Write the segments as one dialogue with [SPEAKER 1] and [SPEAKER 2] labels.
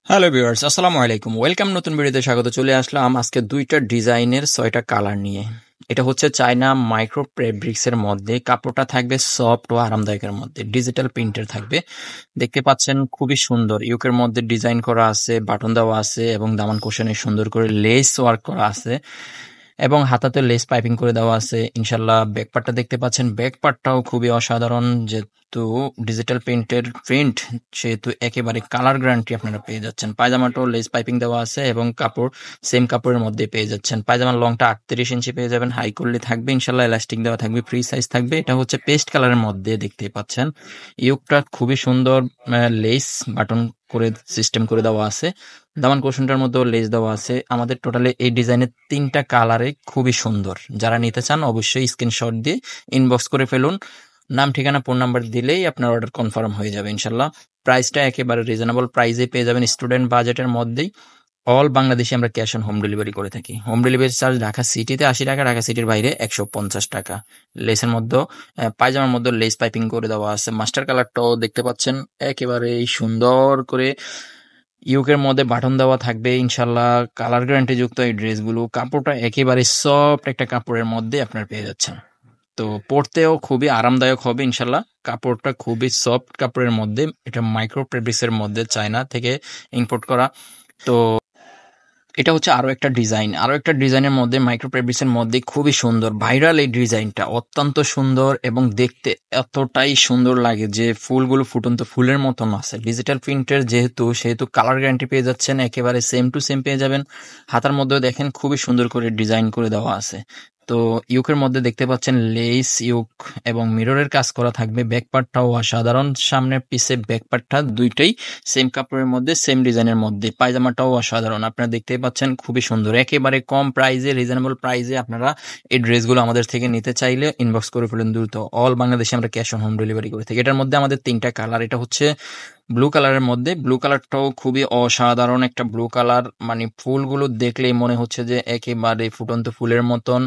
[SPEAKER 1] Hello viewers, আসসালামু আলাইকুম। Welcome, নতুন ভিডিওতে স্বাগত। চলে আসলাম আজকে দুইটা ডিজাইনের 6টা কালার নিয়ে। এটা হচ্ছে চায়না মাইক্রো ফেব্রিক্সের মধ্যে, কাপড়টা থাকবে সফট ও আরামদায়কের মধ্যে, ডিজিটাল প্রিন্টের থাকবে। দেখতে পাচ্ছেন খুবই সুন্দর, ইউকের মধ্যে ডিজাইন করা আছে, বাটন দেওয়া আছে এবং দামান কোশনে সুন্দর করে লেস ওয়ার্ক করা আছে এবং হাতাতে লেস পাইপিং করে দেওয়া আছে। ইনশাল্লাহ ব্যাক পার্টটা দেখতে পাচ্ছেন, ব্যাক পার্টটাও খুবই অসাধারণ। যেহেতু ডিজিটাল প্রিন্টের প্রিন্ট, সেহেতু একেবারে কালার গ্যারান্টি আপনারা পেয়ে যাচ্ছেন। পায়জামাটাও লেস পাইপিং দেওয়া আছে এবং কাপড় সেম কাপড়ের মধ্যে পেয়ে যাচ্ছেন। পায়জামার লংটা 38 ইঞ্চি পেয়ে যাবেন, হাই করলে থাকবে ইনশাল্লাহ, এলাস্টিক দেওয়া থাকবে, ফ্রি সাইজ থাকবে। এটা হচ্ছে পেস্ট কালারের মধ্যে দেখতেই পাচ্ছেন। ইউকটা খুবই সুন্দর, লেস বাটন করে সিস্টেম করে দেওয়া আছে। দামান কোশনটার মধ্যেও লেস দেওয়া আছে। আমাদের টোটালে এই ডিজাইনের 3টা কালারে খুবই সুন্দর। যারা নিতে চান অবশ্যই স্ক্রিনশট দিয়ে ইনবক্স করে ফেলুন। নাম, ঠিকানা, ফোন নাম্বার দিলেই আপনার অর্ডার কনফার্ম হয়ে যাবে ইনশাল্লাহ। প্রাইসটা একেবারে রিজনেবল প্রাইসে পেয়ে যাবেন, স্টুডেন্ট বাজেটের মধ্যেই। অল বাংলাদেশে আমরা ক্যাশ অন হোম ডেলিভারি করে থাকি। হোম ডেলিভারি চার্জ ঢাকা সিটিতে 80 টাকা, ঢাকা সিটির বাইরে 150 টাকা। লেসের মধ্যে, পায়জামার মধ্যে লেস পাইপিং করে দেওয়া আছে। মাস্টার কালারটাও দেখতে পাচ্ছেন একেবারে সুন্দর করে ইউকের মধ্যে বাটন দেওয়া থাকবে ইনশাল্লাহ। কালার গ্যারান্টি যুক্ত এই ড্রেসগুলো, কাপড়টা একেবারে সফট একটা কাপড়ের মধ্যে আপনার পেয়ে যাচ্ছেন। তো পরতেও খুবই আরামদায়ক হবে ইনশাল্লাহ। কাপড়টা খুবই সফট কাপড়ের মধ্যে, এটা মাইক্রো ফেব্রিক্সের মধ্যে চায়না থেকে ইম্পোর্ট করা। তো এটা হচ্ছে আরো একটা ডিজাইন, আরো একটা ডিজাইনের মধ্যে মাইক্রো ফেব্রিক্সের মধ্যে খুবই সুন্দর ভাইরাল এই ডিজাইনটা, অত্যন্ত সুন্দর এবং দেখতে এতটাই সুন্দর লাগে যে ফুলগুলো ফুটন্ত ফুলের মতন আছে। ডিজিটাল প্রিন্টের সেহেতু কালার গ্যারান্টি পেয়ে যাচ্ছেন, একেবারে সেম টু সেম পেয়ে যাবেন। হাতার মধ্যেও দেখেন খুবই সুন্দর করে ডিজাইন করে দেওয়া আছে। তো ইউকের মধ্যে দেখতে পাচ্ছেন লেস ইউক এবং মিররের কাজ করা থাকবে। ব্যাক পার্টটাও অসাধারণ, সামনে পিছে ব্যাক পার্টটা দুইটাই সেম কাপড়ের মধ্যে, সেম ডিজাইনের মধ্যে। পায়জামাটাও অসাধারণ, আপনারা দেখতেই পাচ্ছেন খুবই সুন্দর। একেবারে কম প্রাইসে, রিজনেবল প্রাইসে আপনারা এই ড্রেসগুলো আমাদের থেকে নিতে চাইলে ইনবক্স করে ফেলুন দ্রুত। অল বাংলাদেশে আমরা ক্যাশ অন হোম ডেলিভারি করে থাকি। এটার মধ্যে আমাদের 3টা কালার। এটা হচ্ছে ব্লু কালারের মধ্যে, ব্লু কালারটাও খুবই অসাধারণ একটা ব্লু কালার, মানে ফুলগুলো দেখলেই মনে হচ্ছে যে একেবারে ফুটন্ত ফুলের মতন,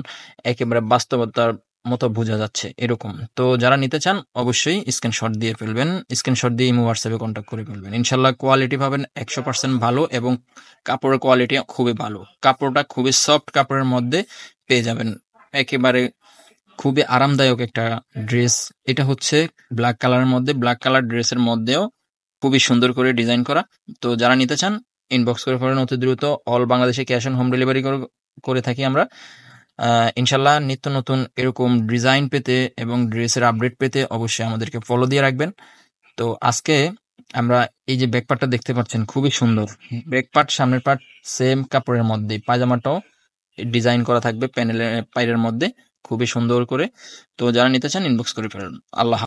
[SPEAKER 1] একেবারে বাস্তবতার মতো বোঝা যাচ্ছে এরকম। তো যারা নিতে চান অবশ্যই স্ক্রিনশট দিয়ে ফেলবেন, স্ক্রিনশট দিয়ে ইমো হোয়াটসঅ্যাপে কন্ট্যাক্ট করে ফেলবেন। ইনশাল্লাহ কোয়ালিটি পাবেন 100% ভালো এবং কাপড়ের কোয়ালিটি খুবই ভালো। কাপড়টা খুবই সফট কাপড়ের মধ্যে পেয়ে যাবেন, একেবারে খুবই আরামদায়ক একটা ড্রেস। এটা হচ্ছে ব্ল্যাক কালারের মধ্যে, ব্ল্যাক কালার ড্রেসের মধ্যেও খুবই সুন্দর করে ডিজাইন করা। তো যারা নিতে চান ইনবক্স করে ফেলেন অতি দ্রুত। অল বাংলাদেশে ক্যাশ অন হোম ডেলিভারি করে থাকি আমরা। ইনশাল্লাহ নিত্য নতুন এরকম ডিজাইন পেতে এবং ড্রেসের আপডেট পেতে অবশ্যই আমাদেরকে ফলো দিয়ে রাখবেন। তো আজকে আমরা এই যে ব্যাক পার্টটা দেখতে পাচ্ছেন খুবই সুন্দর। ব্যাক পার্ট, সামনের পার্ট সেম কাপড়ের মধ্যে, পায়জামাটাও ডিজাইন করা থাকবে প্যানেলের পাইরের মধ্যে খুবই সুন্দর করে। তো যারা নিতে চান ইনবক্স করে ফেলুন। আল্লাহ